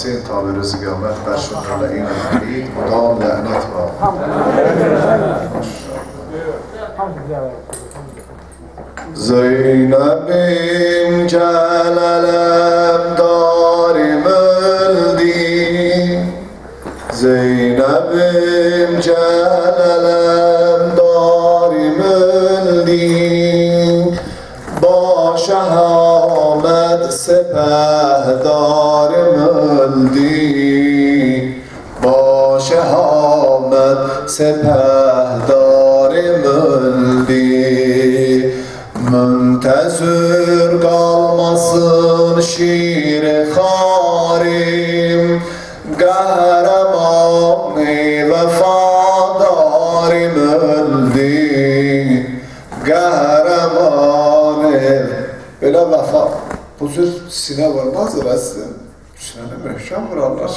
Yasin tabiri zigamet başımlarla inanmayı dağın lanet var. Zeynep'im celalem darim öldü. Zeynep'im celalem darim öldü. Baş Ahmet sepehdarım öldü. Baş Ahmet sepehdarım öldü. Müntezir kalmasın şiir harim. Kahraman-ı vefadarım öldü. Kahraman-ı böyle vefa. Bu tür sine vurmazdır aslında. Sinene mühkem vurarlar.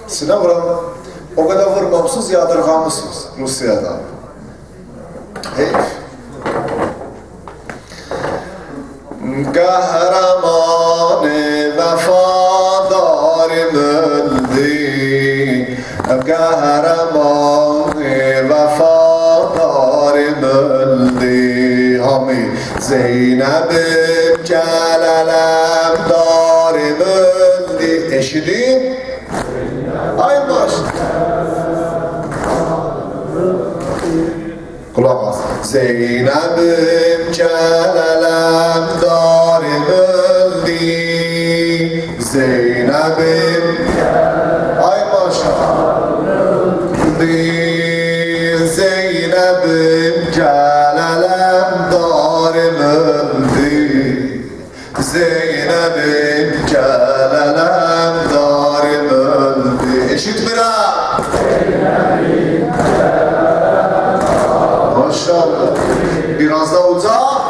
Sine vurarlar. O kadar vurmamışsınız, yadırgamışsınız Rusya'da. Heyf. Kahraman-ı vefadarım öldü. Kahraman-ı vefadarım öldü. Hamid Zeynep'im celalem darım öldü. Eşidin? Ay baş. Kulak as. Zeynep'im celalem darim öldü. Zeynep'im ay maşallah. Zeynep'im celalem darim öldü. Zeynep'im celalem darim öldü. Eşit bir ha. Maşallah. Biraz da uzak.